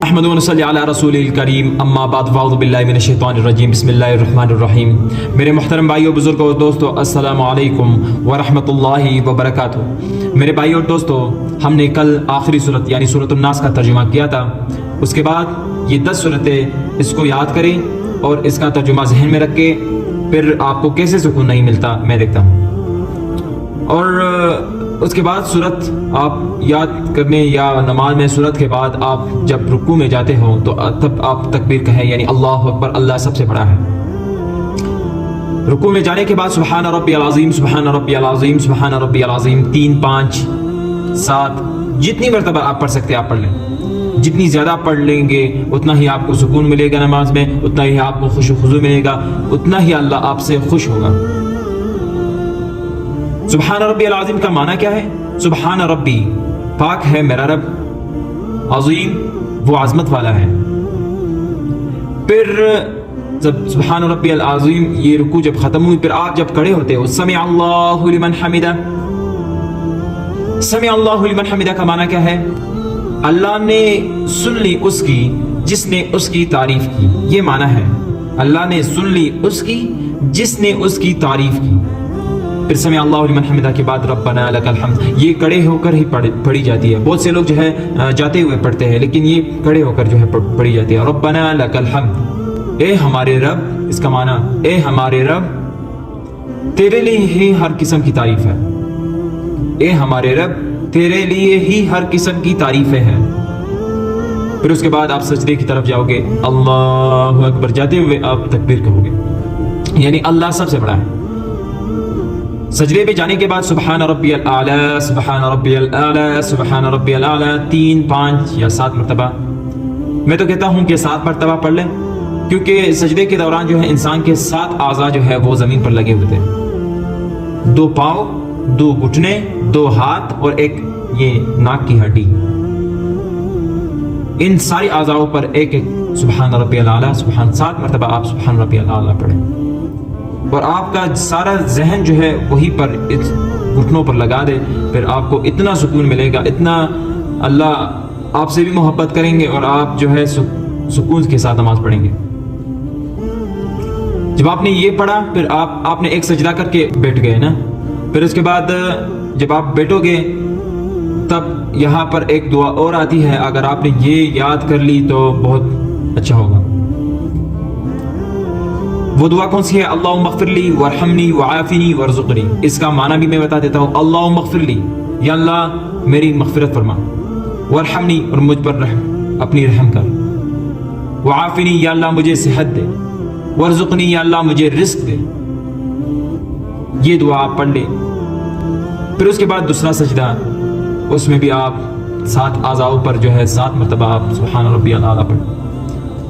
احمد و صلی علی رسول الکریم اما بعد فاعوذ باللہ من الشیطان الرجیم بسم اللہ الرحمن الرحیم۔ میرے محترم بھائیو، بزرگوں اور دوستو، السلام علیکم ورحمۃ اللہ وبرکاتہ۔ میرے بھائیو اور دوستو، ہم نے کل آخری صورت یعنی سورۃ الناس کا ترجمہ کیا تھا۔ اس کے بعد یہ 10 صورتیں اس کو یاد کریں اور اس کا ترجمہ ذہن میں رکھیں، پھر آپ کو کیسے سکون نہیں ملتا میں دیکھتا ہوں۔ اور اس کے بعد صورت آپ یاد کرنے یا نماز میں صورت کے بعد آپ جب رکوع میں جاتے ہو تو تب آپ تکبیر کہیں، یعنی اللہ اکبر، اللہ سب سے بڑا ہے۔ رکوع میں جانے کے بعد سبحان ربی العظیم، سبحان ربی العظیم، سبحان ربی العظیم 3 5 7 جتنی مرتبہ آپ پڑھ سکتے آپ پڑھ لیں۔ جتنی زیادہ پڑھ لیں گے اتنا ہی آپ کو سکون ملے گا نماز میں، اتنا ہی آپ کو خوش و خضوع ملے گا، اتنا ہی اللہ آپ سے خوش ہوگا۔ سبحان ربی العظیم کا معنی کیا ہے؟ سبحان ربی، پاک ہے میرا رب، عظیم وہ عظمت والا ہے۔ پھر جب سبحان ربی العظیم یہ رکوع جب ختم ہوئی، پھر آپ جب کھڑے ہوتے ہو سمع اللہ لمن حمدہ۔ سمع اللہ لمن حمدہ کا معنی کیا ہے؟ اللہ نے سن لی اس کی جس نے اس کی تعریف کی، یہ معنی ہے۔ اللہ نے سن لی اس کی جس نے اس کی تعریف کی۔ پھر سمع اللہ لمن حمدہ کے بعد ربنا لک الحمد، یہ کڑے ہو کر ہی پڑھی جاتی ہے۔ بہت سے لوگ جو ہے جاتے ہوئے پڑھتے ہیں، لیکن یہ کڑے ہو کر جو ہے پڑھی جاتی ہے۔ ربنا لک الحمد، اے ہمارے رب، اس کا معنی اے ہمارے رب تیرے لیے ہی ہر قسم کی تعریف ہے۔ اے ہمارے رب تیرے لیے ہی ہر قسم کی تعریفیں ہیں۔ پھر اس کے بعد آپ سجدے کی طرف جاؤ گے، اللہ اکبر جاتے ہوئے آپ تکبیر کہو گے، یعنی اللہ سب سے بڑا ہے۔ سجدے پہ جانے کے بعد سبحان ربی الاعلی، سبحان ربی الاعلی، سبحان ربی الاعلی 3 5 یا 7 مرتبہ۔ میں تو کہتا ہوں کہ 7 مرتبہ پڑھ لیں، کیونکہ سجدے کے دوران جو ہے انسان کے 7 اعضاء جو ہے وہ زمین پر لگے ہوتے ہیں۔ 2 پاؤں، 2 گھٹنے، 2 ہاتھ اور ایک یہ ناک کی ہڈی۔ ان ساری اعضاء پر ایک ایک سبحان ربی الاعلی، 7 مرتبہ آپ سبحان ربی الاعلی پڑھیں، اور آپ کا سارا ذہن جو ہے وہی پر اس گھٹنوں پر لگا دے۔ پھر آپ کو اتنا سکون ملے گا، اتنا اللہ آپ سے بھی محبت کریں گے، اور آپ جو ہے سکون کے ساتھ نماز پڑھیں گے۔ جب آپ نے یہ پڑھا، پھر آپ نے ایک سجدہ کر کے بیٹھ گئے نا، پھر اس کے بعد جب آپ بیٹھو گے تب یہاں پر ایک دعا اور آتی ہے، اگر آپ نے یہ یاد کر لی تو بہت اچھا ہوگا۔ وہ دعا کون سی ہے؟ اللہم اغفر لی وارحمنی وعافنی وارزقنی۔ اس کا معنی بھی میں بتا دیتا ہوں۔ اللہم اغفر لی، یا اللہ میری مغفرت فرما، وارحمنی اور مجھ پر اپنی رحم کر، وعافنی یا اللہ مجھے صحت دے، وارزقنی یا اللہ مجھے رزق دے۔ یہ دعا آپ پڑھ لیں۔ پھر اس کے بعد دوسرا سجدہ، اس میں بھی آپ 7 اعضاء پر جو ہے 7 مرتبہ آپ سبحان ربی الاعلی پڑھیں۔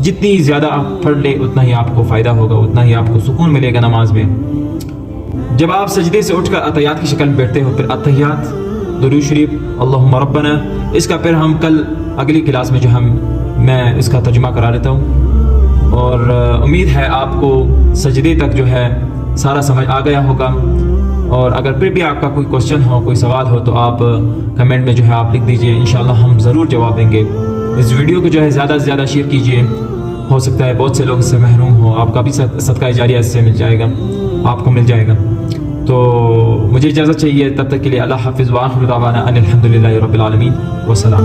جتنی زیادہ آپ پڑھ لیں اتنا ہی آپ کو فائدہ ہوگا، اتنا ہی آپ کو سکون ملے گا نماز میں۔ جب آپ سجدے سے اٹھ کر اتحیات کی شکل میں بیٹھتے ہو، پھر اتحیات، درود شریف، اللہم ربنا، اس کا پھر ہم کل اگلی کلاس میں جو میں اس کا ترجمہ کرا لیتا ہوں، اور امید ہے آپ کو سجدے تک جو ہے سارا سمجھ آ گیا ہوگا۔ اور اگر پھر بھی آپ کا کوئی کوشچن ہو، کوئی سوال ہو، تو آپ کمنٹ میں جو ہے آپ لکھ دیجئے، انشاءاللہ ہم ضرور جواب دیں گے۔ اس ویڈیو کو جو ہے زیادہ سے زیادہ شیئر کیجئے، ہو سکتا ہے بہت سے لوگ اس سے محروم ہو، آپ کا بھی صدقہ جاریہ اس سے مل جائے گا، آپ کو مل جائے گا۔ تو مجھے اجازت چاہیے، تب تک کے لیے اللہ حافظ، وآخر دعوانا ان الحمدللہ رب العالمین، والسلام۔